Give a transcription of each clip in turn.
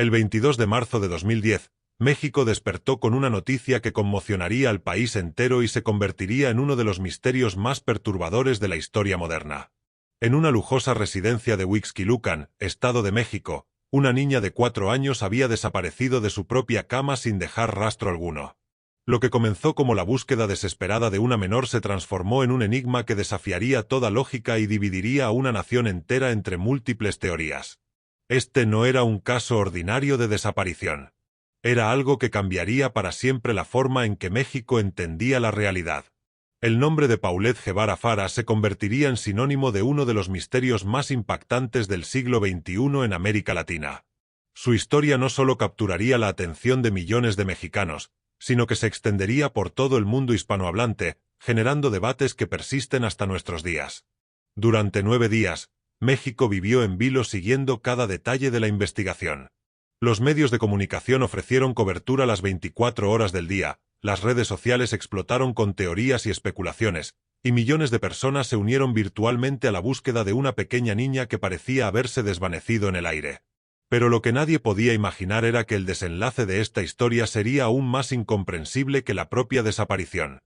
El 22 de marzo de 2010, México despertó con una noticia que conmocionaría al país entero y se convertiría en uno de los misterios más perturbadores de la historia moderna. En una lujosa residencia de Huixquilucan, Estado de México, una niña de 4 años había desaparecido de su propia cama sin dejar rastro alguno. Lo que comenzó como la búsqueda desesperada de una menor se transformó en un enigma que desafiaría toda lógica y dividiría a una nación entera entre múltiples teorías. Este no era un caso ordinario de desaparición. Era algo que cambiaría para siempre la forma en que México entendía la realidad. El nombre de Paulette Guevara Fara se convertiría en sinónimo de uno de los misterios más impactantes del siglo XXI en América Latina. Su historia no solo capturaría la atención de millones de mexicanos, sino que se extendería por todo el mundo hispanohablante, generando debates que persisten hasta nuestros días. Durante 9 días, México vivió en vilo siguiendo cada detalle de la investigación. Los medios de comunicación ofrecieron cobertura las 24 horas del día, las redes sociales explotaron con teorías y especulaciones, y millones de personas se unieron virtualmente a la búsqueda de una pequeña niña que parecía haberse desvanecido en el aire. Pero lo que nadie podía imaginar era que el desenlace de esta historia sería aún más incomprensible que la propia desaparición.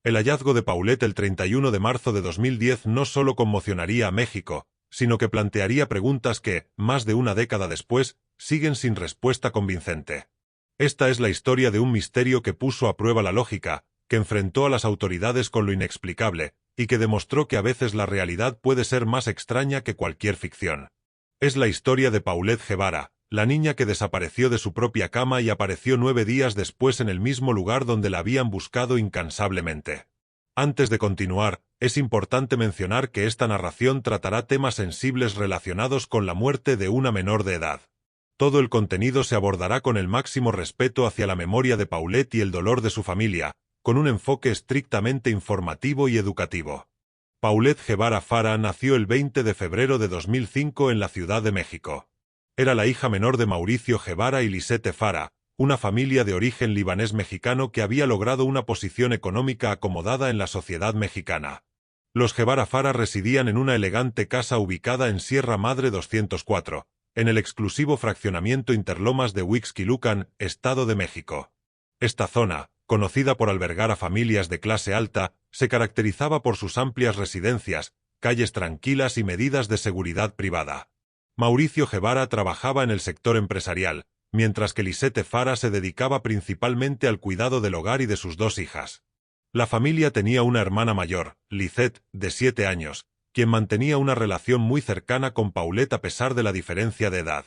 El hallazgo de Paulette el 31 de marzo de 2010 no solo conmocionaría a México, sino que plantearía preguntas que, más de una década después, siguen sin respuesta convincente. Esta es la historia de un misterio que puso a prueba la lógica, que enfrentó a las autoridades con lo inexplicable, y que demostró que a veces la realidad puede ser más extraña que cualquier ficción. Es la historia de Paulette Guevara, la niña que desapareció de su propia cama y apareció 9 días después en el mismo lugar donde la habían buscado incansablemente. Antes de continuar, es importante mencionar que esta narración tratará temas sensibles relacionados con la muerte de una menor de edad. Todo el contenido se abordará con el máximo respeto hacia la memoria de Paulette y el dolor de su familia, con un enfoque estrictamente informativo y educativo. Paulette Guevara Fara nació el 20 de febrero de 2005 en la Ciudad de México. Era la hija menor de Mauricio Guevara y Lisette Fara, una familia de origen libanés-mexicano que había logrado una posición económica acomodada en la sociedad mexicana. Los Guevara Fara residían en una elegante casa ubicada en Sierra Madre 204, en el exclusivo fraccionamiento Interlomas de Huixquilucan, Estado de México. Esta zona, conocida por albergar a familias de clase alta, se caracterizaba por sus amplias residencias, calles tranquilas y medidas de seguridad privada. Mauricio Guevara trabajaba en el sector empresarial, mientras que Lisette Fara se dedicaba principalmente al cuidado del hogar y de sus 2 hijas. La familia tenía una hermana mayor, Lisette, de 7 años, quien mantenía una relación muy cercana con Paulette a pesar de la diferencia de edad.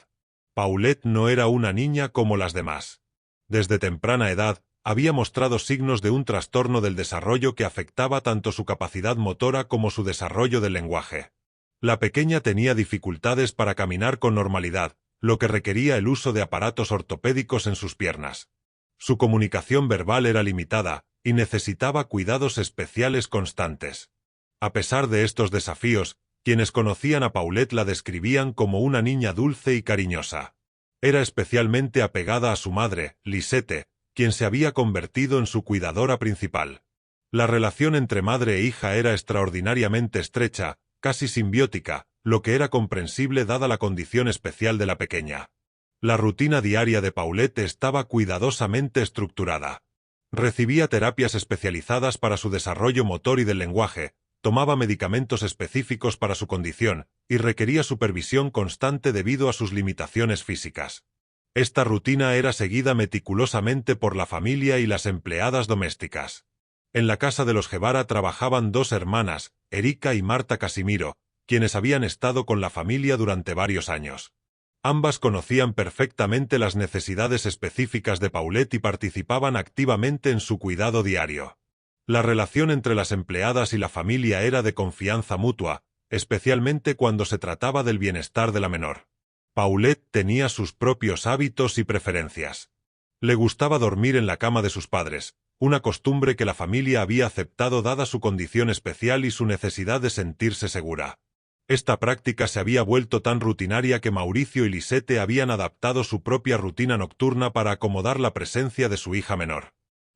Paulette no era una niña como las demás. Desde temprana edad, había mostrado signos de un trastorno del desarrollo que afectaba tanto su capacidad motora como su desarrollo del lenguaje. La pequeña tenía dificultades para caminar con normalidad, lo que requería el uso de aparatos ortopédicos en sus piernas. Su comunicación verbal era limitada, y necesitaba cuidados especiales constantes. A pesar de estos desafíos, quienes conocían a Paulette la describían como una niña dulce y cariñosa. Era especialmente apegada a su madre, Lisette, quien se había convertido en su cuidadora principal. La relación entre madre e hija era extraordinariamente estrecha, casi simbiótica, lo que era comprensible dada la condición especial de la pequeña. La rutina diaria de Paulette estaba cuidadosamente estructurada. Recibía terapias especializadas para su desarrollo motor y del lenguaje, tomaba medicamentos específicos para su condición, y requería supervisión constante debido a sus limitaciones físicas. Esta rutina era seguida meticulosamente por la familia y las empleadas domésticas. En la casa de los Guevara trabajaban 2 hermanas, Erika y Marta Casimiro, quienes habían estado con la familia durante varios años. Ambas conocían perfectamente las necesidades específicas de Paulette y participaban activamente en su cuidado diario. La relación entre las empleadas y la familia era de confianza mutua, especialmente cuando se trataba del bienestar de la menor. Paulette tenía sus propios hábitos y preferencias. Le gustaba dormir en la cama de sus padres, una costumbre que la familia había aceptado dada su condición especial y su necesidad de sentirse segura. Esta práctica se había vuelto tan rutinaria que Mauricio y Lisette habían adaptado su propia rutina nocturna para acomodar la presencia de su hija menor.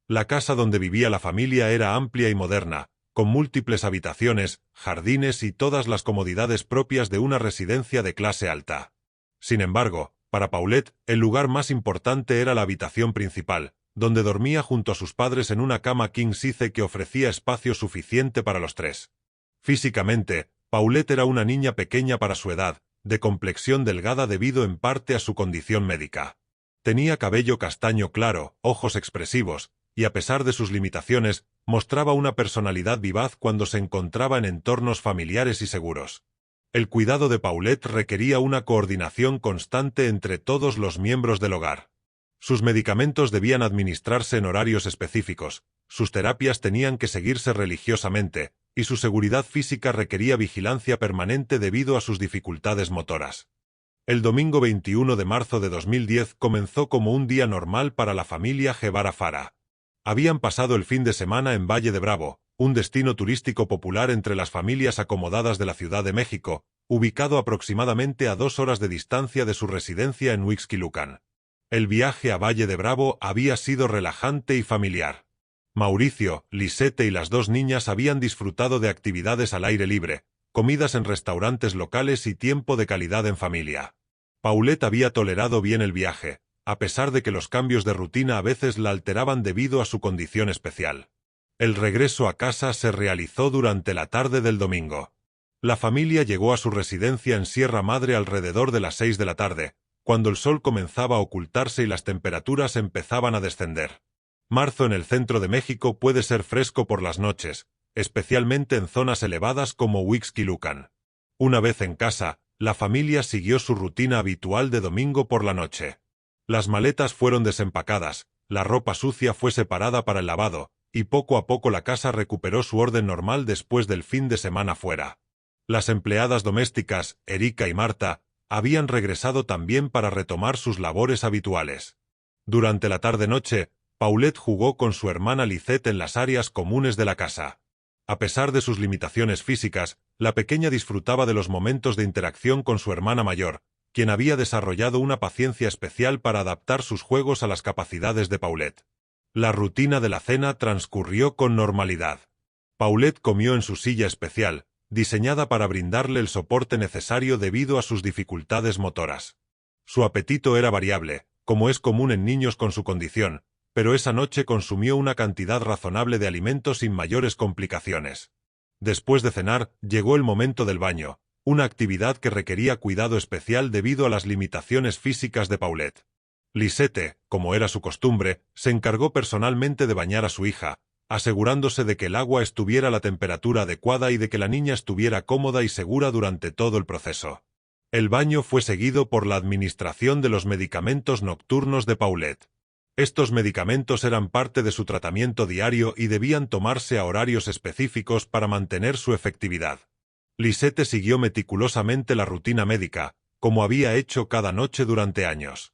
La casa donde vivía la familia era amplia y moderna, con múltiples habitaciones, jardines y todas las comodidades propias de una residencia de clase alta. Sin embargo, Para Paulette, el lugar más importante era la habitación principal, donde dormía junto a sus padres en una cama king size que ofrecía espacio suficiente para los tres. Físicamente, Paulette era una niña pequeña para su edad, de complexión delgada debido en parte a su condición médica. Tenía cabello castaño claro, ojos expresivos, y a pesar de sus limitaciones, mostraba una personalidad vivaz cuando se encontraba en entornos familiares y seguros. El cuidado de Paulette requería una coordinación constante entre todos los miembros del hogar. Sus medicamentos debían administrarse en horarios específicos, sus terapias tenían que seguirse religiosamente, y su seguridad física requería vigilancia permanente debido a sus dificultades motoras. El domingo 21 de marzo de 2010 comenzó como un día normal para la familia Guevara Fara. Habían pasado el fin de semana en Valle de Bravo, un destino turístico popular entre las familias acomodadas de la Ciudad de México, ubicado aproximadamente a 2 horas de distancia de su residencia en Huixquilucan. El viaje a Valle de Bravo había sido relajante y familiar. Mauricio, Lisette y las dos niñas habían disfrutado de actividades al aire libre, comidas en restaurantes locales y tiempo de calidad en familia. Paulette había tolerado bien el viaje, a pesar de que los cambios de rutina a veces la alteraban debido a su condición especial. El regreso a casa se realizó durante la tarde del domingo. La familia llegó a su residencia en Sierra Madre alrededor de las 6 de la tarde, cuando el sol comenzaba a ocultarse y las temperaturas empezaban a descender. Marzo en el centro de México puede ser fresco por las noches, especialmente en zonas elevadas como Huixquilucan. Una vez en casa, la familia siguió su rutina habitual de domingo por la noche. Las maletas fueron desempacadas, la ropa sucia fue separada para el lavado, y poco a poco la casa recuperó su orden normal después del fin de semana fuera. Las empleadas domésticas, Erika y Marta, habían regresado también para retomar sus labores habituales. Durante la tarde-noche, Paulette jugó con su hermana Lisette en las áreas comunes de la casa. A pesar de sus limitaciones físicas, la pequeña disfrutaba de los momentos de interacción con su hermana mayor, quien había desarrollado una paciencia especial para adaptar sus juegos a las capacidades de Paulette. La rutina de la cena transcurrió con normalidad. Paulette comió en su silla especial, diseñada para brindarle el soporte necesario debido a sus dificultades motoras. Su apetito era variable, como es común en niños con su condición, pero esa noche consumió una cantidad razonable de alimentos sin mayores complicaciones. Después de cenar, llegó el momento del baño, una actividad que requería cuidado especial debido a las limitaciones físicas de Paulette. Lisette, como era su costumbre, se encargó personalmente de bañar a su hija, asegurándose de que el agua estuviera a la temperatura adecuada y de que la niña estuviera cómoda y segura durante todo el proceso. El baño fue seguido por la administración de los medicamentos nocturnos de Paulette. Estos medicamentos eran parte de su tratamiento diario y debían tomarse a horarios específicos para mantener su efectividad. Lisette siguió meticulosamente la rutina médica, como había hecho cada noche durante años.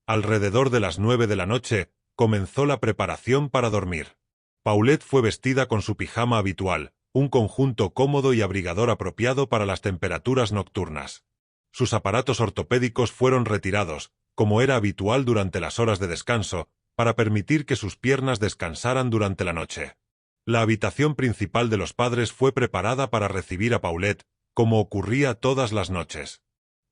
Alrededor de las 9 de la noche, comenzó la preparación para dormir. Paulette fue vestida con su pijama habitual, un conjunto cómodo y abrigador apropiado para las temperaturas nocturnas. Sus aparatos ortopédicos fueron retirados, como era habitual durante las horas de descanso, para permitir que sus piernas descansaran durante la noche. La habitación principal de los padres fue preparada para recibir a Paulette, como ocurría todas las noches.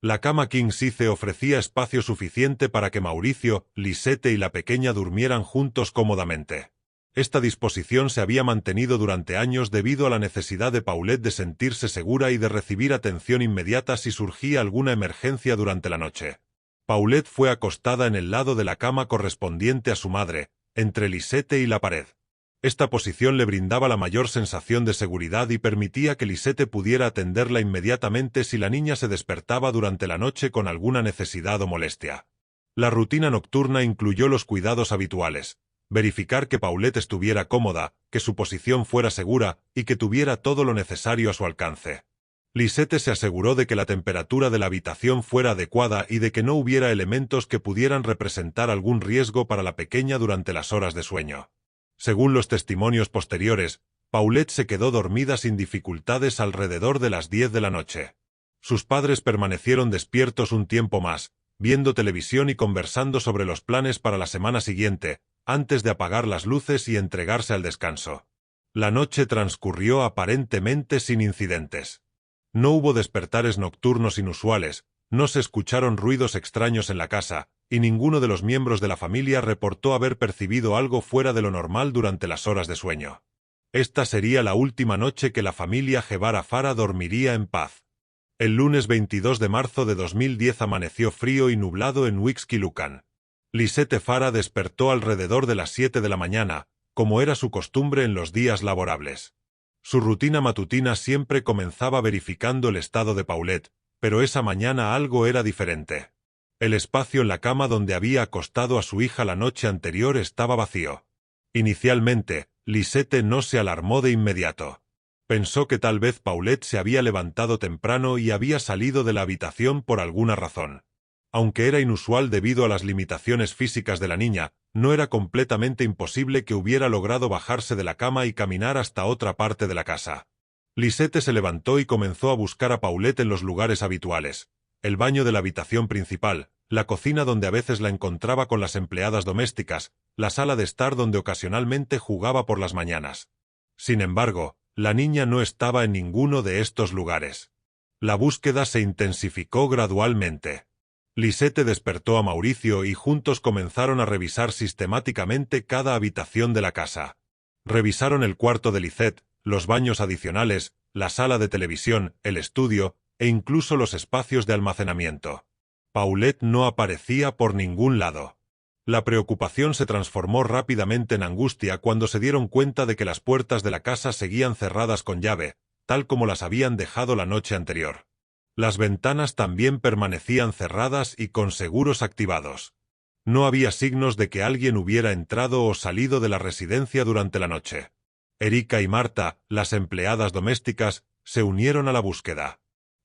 La cama king size ofrecía espacio suficiente para que Mauricio, Lisette y la pequeña durmieran juntos cómodamente. Esta disposición se había mantenido durante años debido a la necesidad de Paulette de sentirse segura y de recibir atención inmediata si surgía alguna emergencia durante la noche. Paulette fue acostada en el lado de la cama correspondiente a su madre, entre Lisette y la pared. Esta posición le brindaba la mayor sensación de seguridad y permitía que Lisette pudiera atenderla inmediatamente si la niña se despertaba durante la noche con alguna necesidad o molestia. La rutina nocturna incluyó los cuidados habituales: verificar que Paulette estuviera cómoda, que su posición fuera segura y que tuviera todo lo necesario a su alcance. Lisette se aseguró de que la temperatura de la habitación fuera adecuada y de que no hubiera elementos que pudieran representar algún riesgo para la pequeña durante las horas de sueño. Según los testimonios posteriores, Paulette se quedó dormida sin dificultades alrededor de las 10 de la noche. Sus padres permanecieron despiertos un tiempo más, viendo televisión y conversando sobre los planes para la semana siguiente, antes de apagar las luces y entregarse al descanso. La noche transcurrió aparentemente sin incidentes. No hubo despertares nocturnos inusuales, No se escucharon ruidos extraños en la casa, y ninguno de los miembros de la familia reportó haber percibido algo fuera de lo normal durante las horas de sueño. Esta sería la última noche que la familia Guevara Fara dormiría en paz. El lunes 22 de marzo de 2010 amaneció frío y nublado en Huixquilucan. Lisette Fara despertó alrededor de las 7 de la mañana, como era su costumbre en los días laborables. Su rutina matutina siempre comenzaba verificando el estado de Paulette, pero esa mañana algo era diferente. El espacio en la cama donde había acostado a su hija la noche anterior estaba vacío. Inicialmente, Lisette no se alarmó de inmediato. Pensó que tal vez Paulette se había levantado temprano y había salido de la habitación por alguna razón. Aunque era inusual debido a las limitaciones físicas de la niña, no era completamente imposible que hubiera logrado bajarse de la cama y caminar hasta otra parte de la casa. Lisette se levantó y comenzó a buscar a Paulette en los lugares habituales: el baño de la habitación principal, la cocina donde a veces la encontraba con las empleadas domésticas, la sala de estar donde ocasionalmente jugaba por las mañanas. Sin embargo, la niña no estaba en ninguno de estos lugares. La búsqueda se intensificó gradualmente. Lisette despertó a Mauricio y juntos comenzaron a revisar sistemáticamente cada habitación de la casa. Revisaron el cuarto de Lisette, los baños adicionales, la sala de televisión, el estudio, e incluso los espacios de almacenamiento. Paulette no aparecía por ningún lado. La preocupación se transformó rápidamente en angustia cuando se dieron cuenta de que las puertas de la casa seguían cerradas con llave, tal como las habían dejado la noche anterior. Las ventanas también permanecían cerradas y con seguros activados. No había signos de que alguien hubiera entrado o salido de la residencia durante la noche. Erika y Marta, las empleadas domésticas, se unieron a la búsqueda.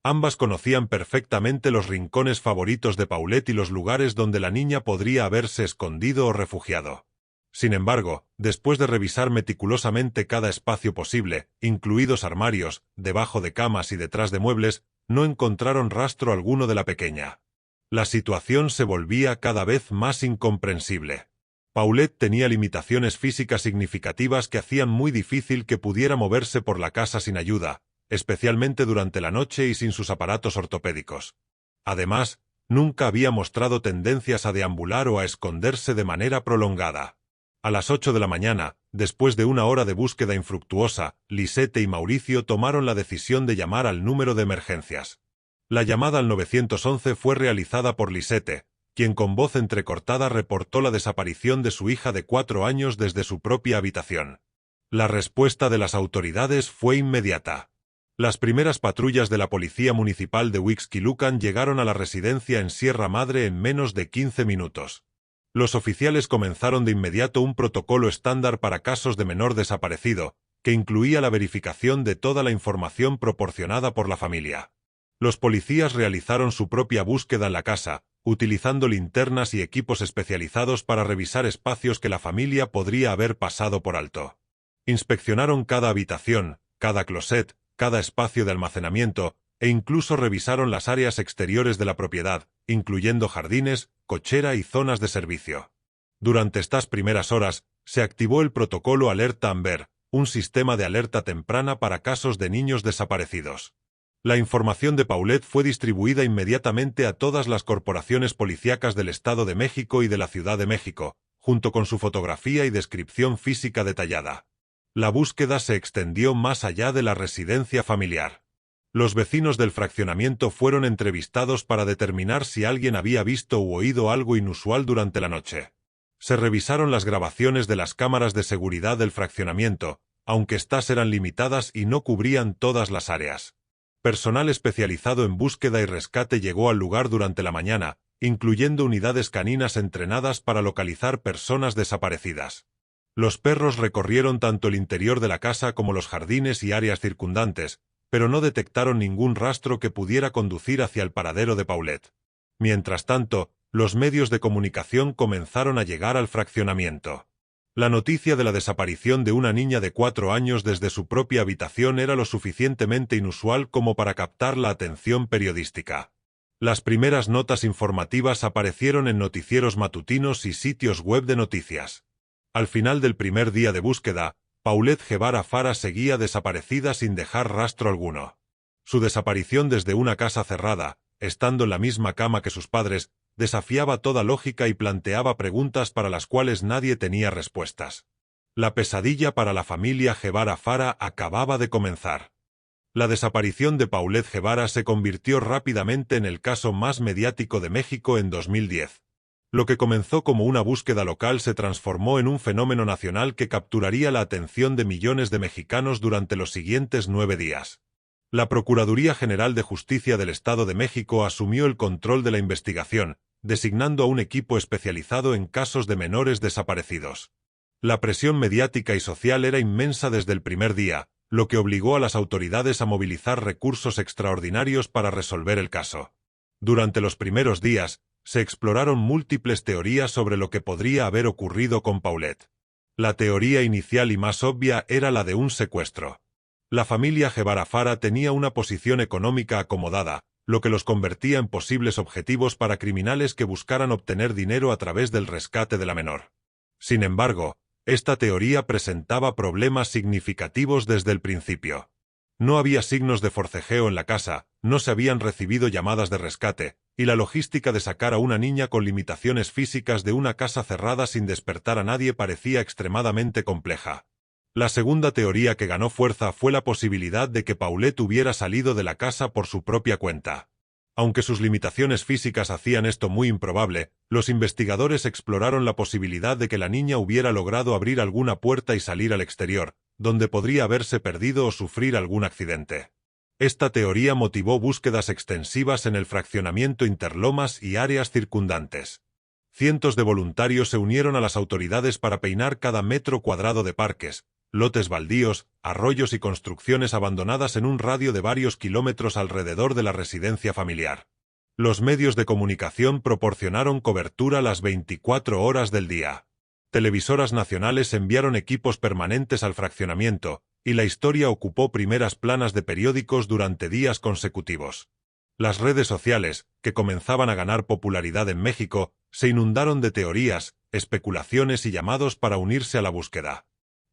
Ambas conocían perfectamente los rincones favoritos de Paulette y los lugares donde la niña podría haberse escondido o refugiado. Sin embargo, después de revisar meticulosamente cada espacio posible, incluidos armarios, debajo de camas y detrás de muebles, no encontraron rastro alguno de la pequeña. La situación se volvía cada vez más incomprensible. Paulette tenía limitaciones físicas significativas que hacían muy difícil que pudiera moverse por la casa sin ayuda, especialmente durante la noche y sin sus aparatos ortopédicos. Además, nunca había mostrado tendencias a deambular o a esconderse de manera prolongada. A las 8 de la mañana, después de una hora de búsqueda infructuosa, Lisette y Mauricio tomaron la decisión de llamar al número de emergencias. La llamada al 911 fue realizada por Lisette, quien con voz entrecortada reportó la desaparición de su hija de 4 años desde su propia habitación. La respuesta de las autoridades fue inmediata. Las primeras patrullas de la Policía Municipal de Huixquilucan llegaron a la residencia en Sierra Madre en menos de 15 minutos. Los oficiales comenzaron de inmediato un protocolo estándar para casos de menor desaparecido, que incluía la verificación de toda la información proporcionada por la familia. Los policías realizaron su propia búsqueda en la casa, utilizando linternas y equipos especializados para revisar espacios que la familia podría haber pasado por alto. Inspeccionaron cada habitación, cada closet, cada espacio de almacenamiento, e incluso revisaron las áreas exteriores de la propiedad, incluyendo jardines, cochera y zonas de servicio. Durante estas primeras horas, se activó el protocolo Alerta Amber, un sistema de alerta temprana para casos de niños desaparecidos. La información de Paulette fue distribuida inmediatamente a todas las corporaciones policíacas del Estado de México y de la Ciudad de México, junto con su fotografía y descripción física detallada. La búsqueda se extendió más allá de la residencia familiar. Los vecinos del fraccionamiento fueron entrevistados para determinar si alguien había visto u oído algo inusual durante la noche. Se revisaron las grabaciones de las cámaras de seguridad del fraccionamiento, aunque éstas eran limitadas y no cubrían todas las áreas. Personal especializado en búsqueda y rescate llegó al lugar durante la mañana, incluyendo unidades caninas entrenadas para localizar personas desaparecidas. Los perros recorrieron tanto el interior de la casa como los jardines y áreas circundantes, pero no detectaron ningún rastro que pudiera conducir hacia el paradero de Paulette. Mientras tanto, los medios de comunicación comenzaron a llegar al fraccionamiento. La noticia de la desaparición de una niña de 4 años desde su propia habitación era lo suficientemente inusual como para captar la atención periodística. Las primeras notas informativas aparecieron en noticieros matutinos y sitios web de noticias. Al final del primer día de búsqueda, Paulette Guevara Fara seguía desaparecida sin dejar rastro alguno. Su desaparición desde una casa cerrada, estando en la misma cama que sus padres, desafiaba toda lógica y planteaba preguntas para las cuales nadie tenía respuestas. La pesadilla para la familia Guevara Fara acababa de comenzar. La desaparición de Paulette Guevara se convirtió rápidamente en el caso más mediático de México en 2010. Lo que comenzó como una búsqueda local se transformó en un fenómeno nacional que capturaría la atención de millones de mexicanos durante los siguientes 9 días. La Procuraduría General de Justicia del Estado de México asumió el control de la investigación, designando a un equipo especializado en casos de menores desaparecidos. La presión mediática y social era inmensa desde el primer día, lo que obligó a las autoridades a movilizar recursos extraordinarios para resolver el caso. Durante los primeros días, se exploraron múltiples teorías sobre lo que podría haber ocurrido con Paulette. La teoría inicial y más obvia era la de un secuestro. La familia Guevara Fara tenía una posición económica acomodada, lo que los convertía en posibles objetivos para criminales que buscaran obtener dinero a través del rescate de la menor. Sin embargo, esta teoría presentaba problemas significativos desde el principio. No había signos de forcejeo en la casa, no se habían recibido llamadas de rescate, y la logística de sacar a una niña con limitaciones físicas de una casa cerrada sin despertar a nadie parecía extremadamente compleja. La segunda teoría que ganó fuerza fue la posibilidad de que Paulette hubiera salido de la casa por su propia cuenta. Aunque sus limitaciones físicas hacían esto muy improbable, los investigadores exploraron la posibilidad de que la niña hubiera logrado abrir alguna puerta y salir al exterior, donde podría haberse perdido o sufrir algún accidente. Esta teoría motivó búsquedas extensivas en el fraccionamiento Interlomas y áreas circundantes. Cientos de voluntarios se unieron a las autoridades para peinar cada metro cuadrado de parques, lotes baldíos, arroyos y construcciones abandonadas en un radio de varios kilómetros alrededor de la residencia familiar. Los medios de comunicación proporcionaron cobertura las 24 horas del día. Televisoras nacionales enviaron equipos permanentes al fraccionamiento, y la historia ocupó primeras planas de periódicos durante días consecutivos. Las redes sociales, que comenzaban a ganar popularidad en México, se inundaron de teorías, especulaciones y llamados para unirse a la búsqueda.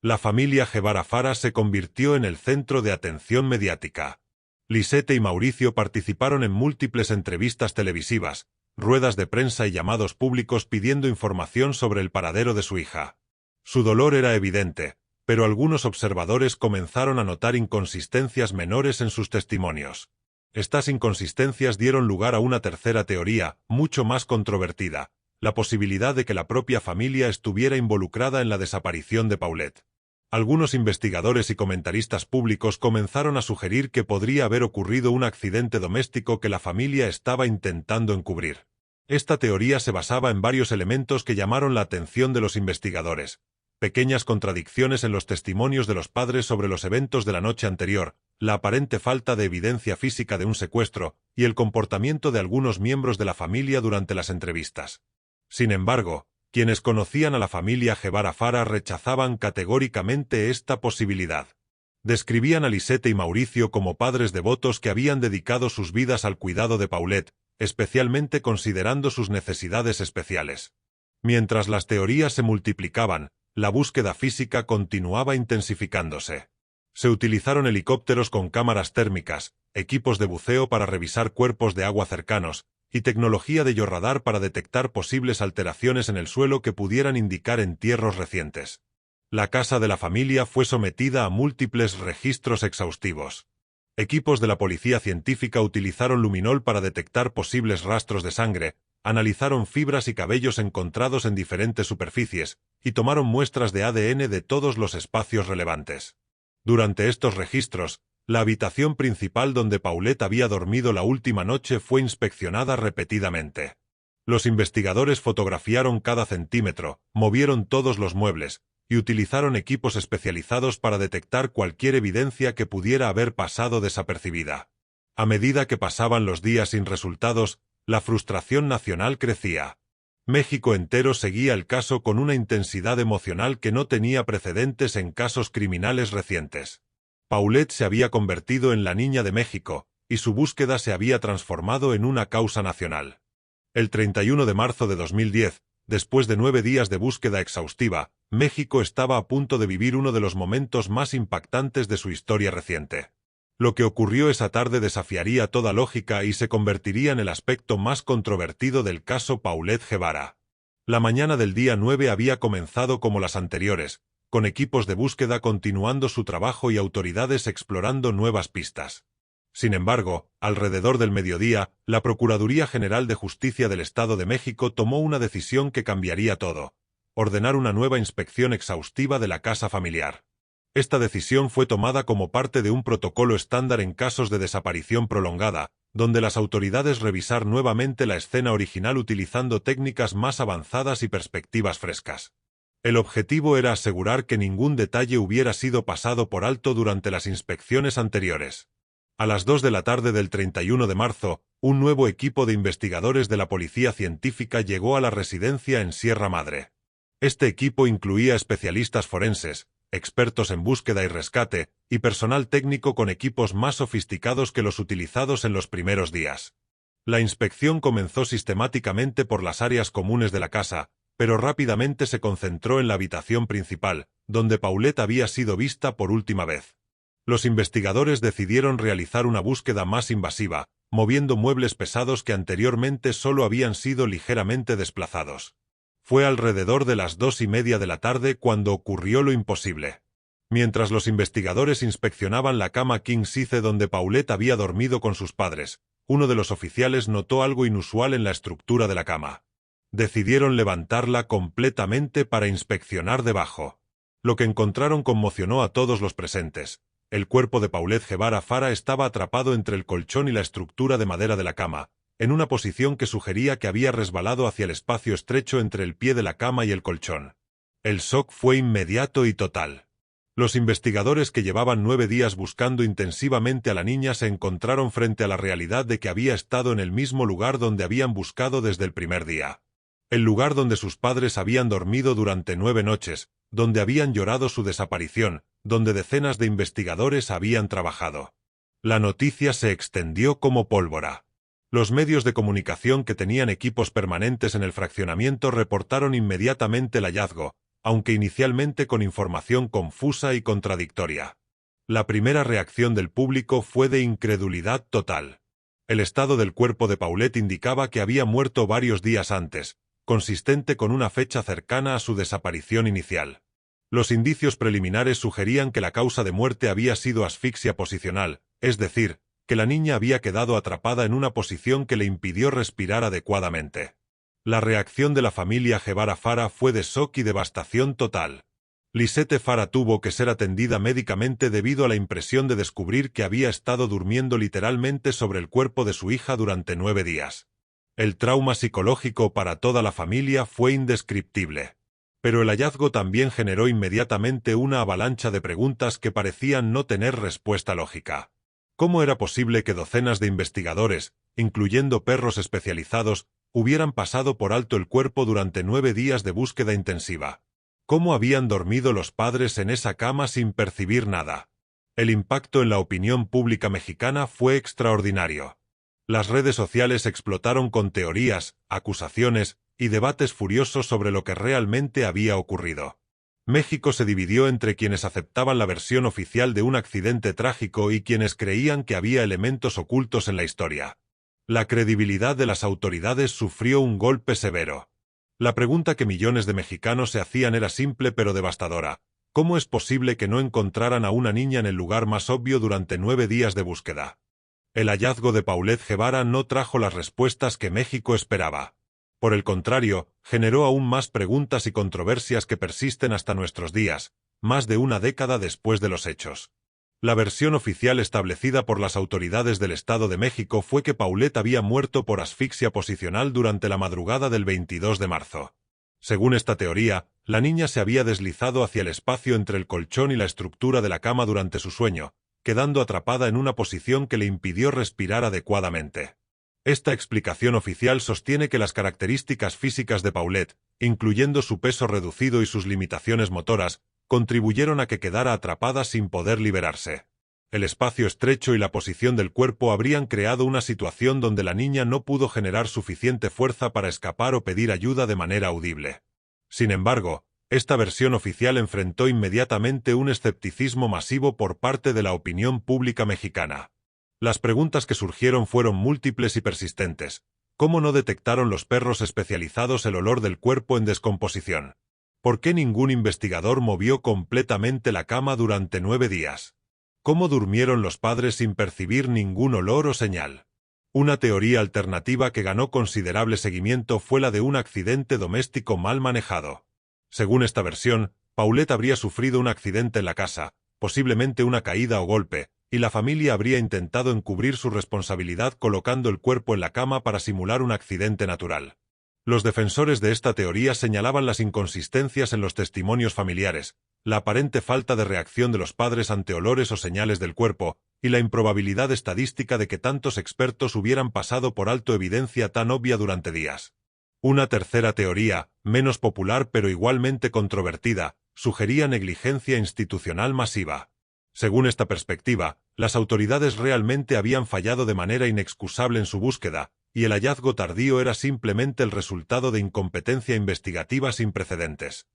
La familia Guevara Fara se convirtió en el centro de atención mediática. Lisette y Mauricio participaron en múltiples entrevistas televisivas, ruedas de prensa y llamados públicos pidiendo información sobre el paradero de su hija. Su dolor era evidente, pero algunos observadores comenzaron a notar inconsistencias menores en sus testimonios. Estas inconsistencias dieron lugar a una tercera teoría, mucho más controvertida, la posibilidad de que la propia familia estuviera involucrada en la desaparición de Paulette. Algunos investigadores y comentaristas públicos comenzaron a sugerir que podría haber ocurrido un accidente doméstico que la familia estaba intentando encubrir. Esta teoría se basaba en varios elementos que llamaron la atención de los investigadores: pequeñas contradicciones en los testimonios de los padres sobre los eventos de la noche anterior, la aparente falta de evidencia física de un secuestro, y el comportamiento de algunos miembros de la familia durante las entrevistas. Sin embargo, quienes conocían a la familia Guevara Fara rechazaban categóricamente esta posibilidad. Describían a Lisette y Mauricio como padres devotos que habían dedicado sus vidas al cuidado de Paulette, especialmente considerando sus necesidades especiales. Mientras las teorías se multiplicaban, la búsqueda física continuaba intensificándose. Se utilizaron helicópteros con cámaras térmicas, equipos de buceo para revisar cuerpos de agua cercanos, y tecnología de georradar para detectar posibles alteraciones en el suelo que pudieran indicar entierros recientes. La casa de la familia fue sometida a múltiples registros exhaustivos. Equipos de la policía científica utilizaron luminol para detectar posibles rastros de sangre, analizaron fibras y cabellos encontrados en diferentes superficies, y tomaron muestras de ADN de todos los espacios relevantes. Durante estos registros, la habitación principal donde Paulette había dormido la última noche fue inspeccionada repetidamente. Los investigadores fotografiaron cada centímetro, movieron todos los muebles, y utilizaron equipos especializados para detectar cualquier evidencia que pudiera haber pasado desapercibida. A medida que pasaban los días sin resultados, la frustración nacional crecía. México entero seguía el caso con una intensidad emocional que no tenía precedentes en casos criminales recientes. Paulette se había convertido en la niña de México, y su búsqueda se había transformado en una causa nacional. El 31 de marzo de 2010, después de 9 días de búsqueda exhaustiva, México estaba a punto de vivir uno de los momentos más impactantes de su historia reciente. Lo que ocurrió esa tarde desafiaría toda lógica y se convertiría en el aspecto más controvertido del caso Paulette Guevara. La mañana del día 9 había comenzado como las anteriores, con equipos de búsqueda continuando su trabajo y autoridades explorando nuevas pistas. Sin embargo, alrededor del mediodía, la Procuraduría General de Justicia del Estado de México tomó una decisión que cambiaría todo: ordenar una nueva inspección exhaustiva de la casa familiar. Esta decisión fue tomada como parte de un protocolo estándar en casos de desaparición prolongada, donde las autoridades revisar nuevamente la escena original utilizando técnicas más avanzadas y perspectivas frescas. El objetivo era asegurar que ningún detalle hubiera sido pasado por alto durante las inspecciones anteriores. A las 2 de la tarde del 31 de marzo, un nuevo equipo de investigadores de la Policía Científica llegó a la residencia en Sierra Madre. Este equipo incluía especialistas forenses, expertos en búsqueda y rescate, y personal técnico con equipos más sofisticados que los utilizados en los primeros días. La inspección comenzó sistemáticamente por las áreas comunes de la casa, pero rápidamente se concentró en la habitación principal, donde Paulette había sido vista por última vez. Los investigadores decidieron realizar una búsqueda más invasiva, moviendo muebles pesados que anteriormente solo habían sido ligeramente desplazados. Fue alrededor de las 2:30 de la tarde cuando ocurrió lo imposible. Mientras los investigadores inspeccionaban la cama king size donde Paulette había dormido con sus padres, uno de los oficiales notó algo inusual en la estructura de la cama. Decidieron levantarla completamente para inspeccionar debajo. Lo que encontraron conmocionó a todos los presentes. El cuerpo de Paulette Guevara Fara estaba atrapado entre el colchón y la estructura de madera de la cama, en una posición que sugería que había resbalado hacia el espacio estrecho entre el pie de la cama y el colchón. El shock fue inmediato y total. Los investigadores que llevaban 9 días buscando intensivamente a la niña se encontraron frente a la realidad de que había estado en el mismo lugar donde habían buscado desde el primer día. El lugar donde sus padres habían dormido durante 9 noches, donde habían llorado su desaparición, donde decenas de investigadores habían trabajado. La noticia se extendió como pólvora. Los medios de comunicación que tenían equipos permanentes en el fraccionamiento reportaron inmediatamente el hallazgo, aunque inicialmente con información confusa y contradictoria. La primera reacción del público fue de incredulidad total. El estado del cuerpo de Paulette indicaba que había muerto varios días antes, consistente con una fecha cercana a su desaparición inicial. Los indicios preliminares sugerían que la causa de muerte había sido asfixia posicional, es decir, que la niña había quedado atrapada en una posición que le impidió respirar adecuadamente. La reacción de la familia Guevara Fara fue de shock y devastación total. Lisette Fara tuvo que ser atendida médicamente debido a la impresión de descubrir que había estado durmiendo literalmente sobre el cuerpo de su hija durante 9 días. El trauma psicológico para toda la familia fue indescriptible. Pero el hallazgo también generó inmediatamente una avalancha de preguntas que parecían no tener respuesta lógica. ¿Cómo era posible que docenas de investigadores, incluyendo perros especializados, hubieran pasado por alto el cuerpo durante 9 días de búsqueda intensiva? ¿Cómo habían dormido los padres en esa cama sin percibir nada? El impacto en la opinión pública mexicana fue extraordinario. Las redes sociales explotaron con teorías, acusaciones y debates furiosos sobre lo que realmente había ocurrido. México se dividió entre quienes aceptaban la versión oficial de un accidente trágico y quienes creían que había elementos ocultos en la historia. La credibilidad de las autoridades sufrió un golpe severo. La pregunta que millones de mexicanos se hacían era simple pero devastadora: ¿cómo es posible que no encontraran a una niña en el lugar más obvio durante 9 días de búsqueda? El hallazgo de Paulette Guevara no trajo las respuestas que México esperaba. Por el contrario, generó aún más preguntas y controversias que persisten hasta nuestros días, más de una década después de los hechos. La versión oficial establecida por las autoridades del Estado de México fue que Paulette había muerto por asfixia posicional durante la madrugada del 22 de marzo. Según esta teoría, la niña se había deslizado hacia el espacio entre el colchón y la estructura de la cama durante su sueño, quedando atrapada en una posición que le impidió respirar adecuadamente. Esta explicación oficial sostiene que las características físicas de Paulette, incluyendo su peso reducido y sus limitaciones motoras, contribuyeron a que quedara atrapada sin poder liberarse. El espacio estrecho y la posición del cuerpo habrían creado una situación donde la niña no pudo generar suficiente fuerza para escapar o pedir ayuda de manera audible. Sin embargo, Esta versión oficial enfrentó inmediatamente un escepticismo masivo por parte de la opinión pública mexicana. Las preguntas que surgieron fueron múltiples y persistentes. ¿Cómo no detectaron los perros especializados el olor del cuerpo en descomposición? ¿Por qué ningún investigador movió completamente la cama durante 9 días? ¿Cómo durmieron los padres sin percibir ningún olor o señal? Una teoría alternativa que ganó considerable seguimiento fue la de un accidente doméstico mal manejado. Según esta versión, Paulette habría sufrido un accidente en la casa, posiblemente una caída o golpe, y la familia habría intentado encubrir su responsabilidad colocando el cuerpo en la cama para simular un accidente natural. Los defensores de esta teoría señalaban las inconsistencias en los testimonios familiares, la aparente falta de reacción de los padres ante olores o señales del cuerpo, y la improbabilidad estadística de que tantos expertos hubieran pasado por alto evidencia tan obvia durante días. Una tercera teoría, menos popular pero igualmente controvertida, sugería negligencia institucional masiva. Según esta perspectiva, las autoridades realmente habían fallado de manera inexcusable en su búsqueda, y el hallazgo tardío era simplemente el resultado de incompetencia investigativa sin precedentes.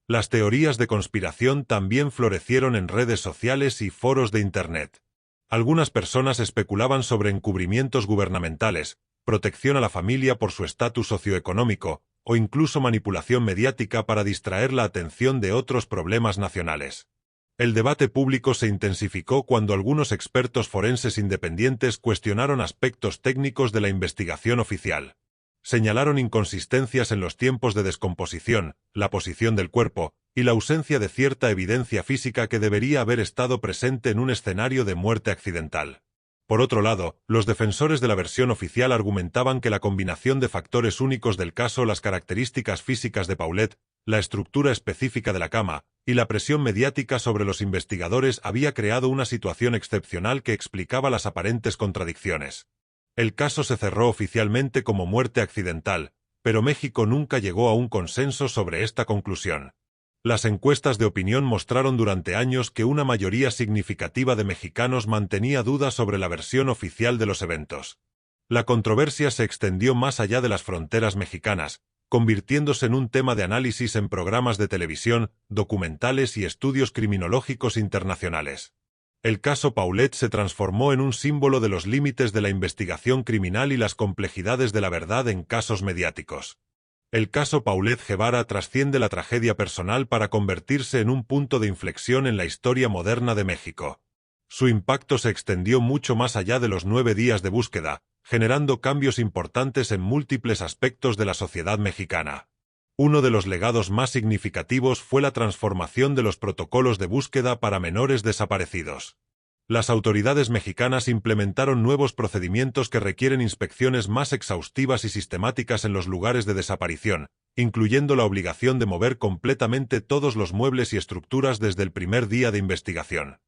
Las teorías de conspiración también florecieron en redes sociales y foros de Internet. Algunas personas especulaban sobre encubrimientos gubernamentales, protección a la familia por su estatus socioeconómico, o incluso manipulación mediática para distraer la atención de otros problemas nacionales. El debate público se intensificó cuando algunos expertos forenses independientes cuestionaron aspectos técnicos de la investigación oficial. Señalaron inconsistencias en los tiempos de descomposición, la posición del cuerpo, y la ausencia de cierta evidencia física que debería haber estado presente en un escenario de muerte accidental. Por otro lado, los defensores de la versión oficial argumentaban que la combinación de factores únicos del caso, las características físicas de Paulette, la estructura específica de la cama, y la presión mediática sobre los investigadores había creado una situación excepcional que explicaba las aparentes contradicciones. El caso se cerró oficialmente como muerte accidental, pero México nunca llegó a un consenso sobre esta conclusión. Las encuestas de opinión mostraron durante años que una mayoría significativa de mexicanos mantenía dudas sobre la versión oficial de los eventos. La controversia se extendió más allá de las fronteras mexicanas, convirtiéndose en un tema de análisis en programas de televisión, documentales y estudios criminológicos internacionales. El caso Paulette se transformó en un símbolo de los límites de la investigación criminal y las complejidades de la verdad en casos mediáticos. El caso Paulette Guevara trasciende la tragedia personal para convertirse en un punto de inflexión en la historia moderna de México. Su impacto se extendió mucho más allá de los 9 días de búsqueda, generando cambios importantes en múltiples aspectos de la sociedad mexicana. Uno de los legados más significativos fue la transformación de los protocolos de búsqueda para menores desaparecidos. Las autoridades mexicanas implementaron nuevos procedimientos que requieren inspecciones más exhaustivas y sistemáticas en los lugares de desaparición, incluyendo la obligación de mover completamente todos los muebles y estructuras desde el primer día de investigación.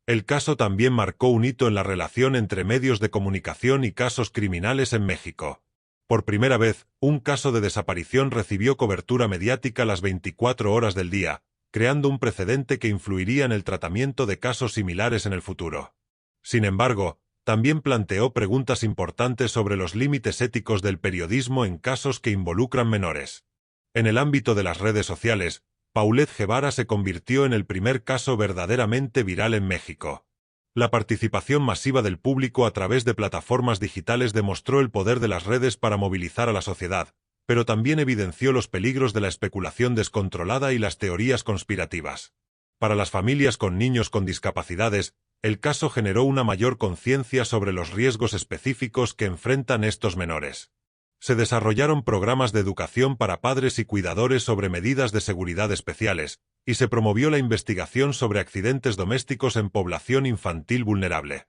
El caso también marcó un hito en la relación entre medios de comunicación y casos criminales en México. Por primera vez, un caso de desaparición recibió cobertura mediática las 24 horas del día, creando un precedente que influiría en el tratamiento de casos similares en el futuro. Sin embargo, también planteó preguntas importantes sobre los límites éticos del periodismo en casos que involucran menores. En el ámbito de las redes sociales, Paulette Guevara se convirtió en el primer caso verdaderamente viral en México. La participación masiva del público a través de plataformas digitales demostró el poder de las redes para movilizar a la sociedad, pero también evidenció los peligros de la especulación descontrolada y las teorías conspirativas. Para las familias con niños con discapacidades, el caso generó una mayor conciencia sobre los riesgos específicos que enfrentan estos menores. Se desarrollaron programas de educación para padres y cuidadores sobre medidas de seguridad especiales, y se promovió la investigación sobre accidentes domésticos en población infantil vulnerable.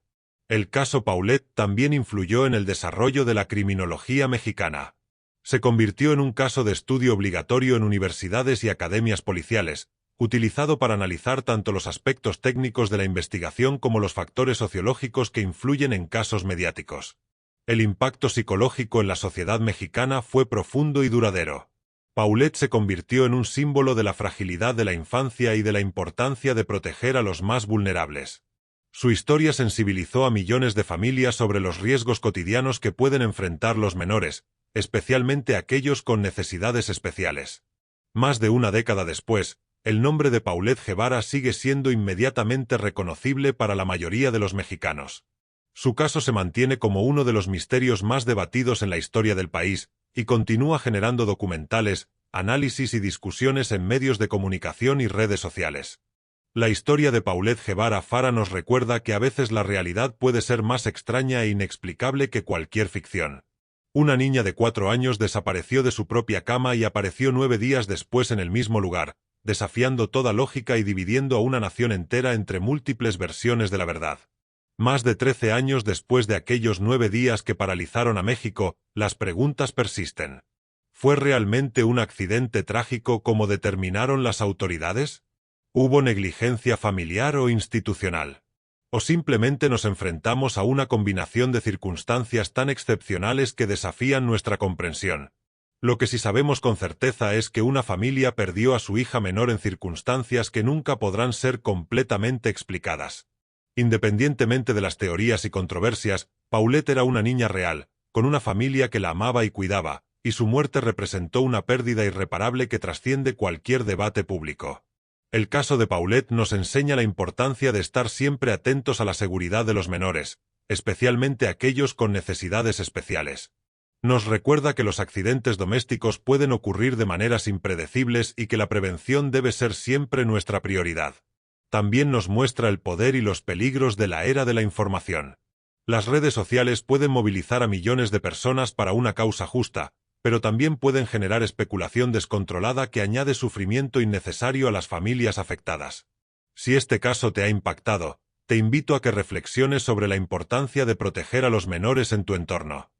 El caso Paulette también influyó en el desarrollo de la criminología mexicana. Se convirtió en un caso de estudio obligatorio en universidades y academias policiales, utilizado para analizar tanto los aspectos técnicos de la investigación como los factores sociológicos que influyen en casos mediáticos. El impacto psicológico en la sociedad mexicana fue profundo y duradero. Paulette se convirtió en un símbolo de la fragilidad de la infancia y de la importancia de proteger a los más vulnerables. Su historia sensibilizó a millones de familias sobre los riesgos cotidianos que pueden enfrentar los menores, especialmente aquellos con necesidades especiales. Más de una década después, el nombre de Paulette Guevara sigue siendo inmediatamente reconocible para la mayoría de los mexicanos. Su caso se mantiene como uno de los misterios más debatidos en la historia del país, y continúa generando documentales, análisis y discusiones en medios de comunicación y redes sociales. La historia de Paulette Guevara Fara nos recuerda que a veces la realidad puede ser más extraña e inexplicable que cualquier ficción. Una niña de 4 años desapareció de su propia cama y apareció 9 días después en el mismo lugar, desafiando toda lógica y dividiendo a una nación entera entre múltiples versiones de la verdad. Más de 13 años después de aquellos 9 días que paralizaron a México, las preguntas persisten. ¿Fue realmente un accidente trágico como determinaron las autoridades? ¿Hubo negligencia familiar o institucional? ¿O simplemente nos enfrentamos a una combinación de circunstancias tan excepcionales que desafían nuestra comprensión? Lo que sí sabemos con certeza es que una familia perdió a su hija menor en circunstancias que nunca podrán ser completamente explicadas. Independientemente de las teorías y controversias, Paulette era una niña real, con una familia que la amaba y cuidaba, y su muerte representó una pérdida irreparable que trasciende cualquier debate público. El caso de Paulette nos enseña la importancia de estar siempre atentos a la seguridad de los menores, especialmente aquellos con necesidades especiales. Nos recuerda que los accidentes domésticos pueden ocurrir de maneras impredecibles y que la prevención debe ser siempre nuestra prioridad. También nos muestra el poder y los peligros de la era de la información. Las redes sociales pueden movilizar a millones de personas para una causa justa, pero también pueden generar especulación descontrolada que añade sufrimiento innecesario a las familias afectadas. Si este caso te ha impactado, te invito a que reflexiones sobre la importancia de proteger a los menores en tu entorno.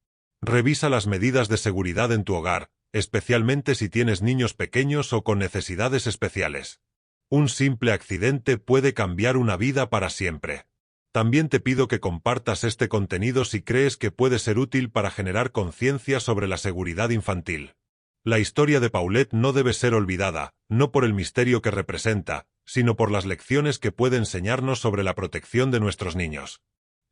Revisa las medidas de seguridad en tu hogar, especialmente si tienes niños pequeños o con necesidades especiales. Un simple accidente puede cambiar una vida para siempre. También te pido que compartas este contenido si crees que puede ser útil para generar conciencia sobre la seguridad infantil. La historia de Paulette no debe ser olvidada, no por el misterio que representa, sino por las lecciones que puede enseñarnos sobre la protección de nuestros niños.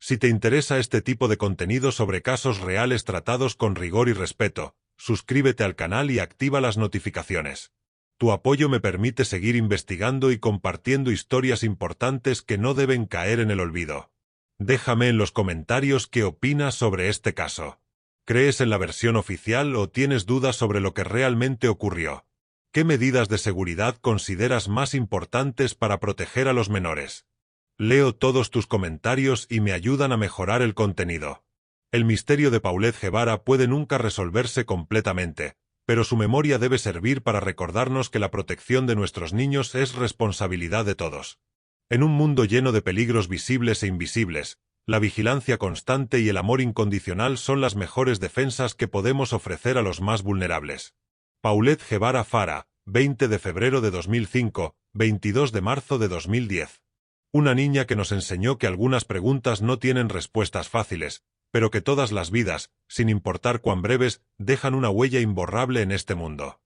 Si te interesa este tipo de contenido sobre casos reales tratados con rigor y respeto, suscríbete al canal y activa las notificaciones. Tu apoyo me permite seguir investigando y compartiendo historias importantes que no deben caer en el olvido. Déjame en los comentarios qué opinas sobre este caso. ¿Crees en la versión oficial o tienes dudas sobre lo que realmente ocurrió? ¿Qué medidas de seguridad consideras más importantes para proteger a los menores? Leo todos tus comentarios y me ayudan a mejorar el contenido. El misterio de Paulette Guevara puede nunca resolverse completamente, pero su memoria debe servir para recordarnos que la protección de nuestros niños es responsabilidad de todos. En un mundo lleno de peligros visibles e invisibles, la vigilancia constante y el amor incondicional son las mejores defensas que podemos ofrecer a los más vulnerables. Paulette Guevara Fara, 20 de febrero de 2005, 22 de marzo de 2010. Una niña que nos enseñó que algunas preguntas no tienen respuestas fáciles, pero que todas las vidas, sin importar cuán breves, dejan una huella imborrable en este mundo.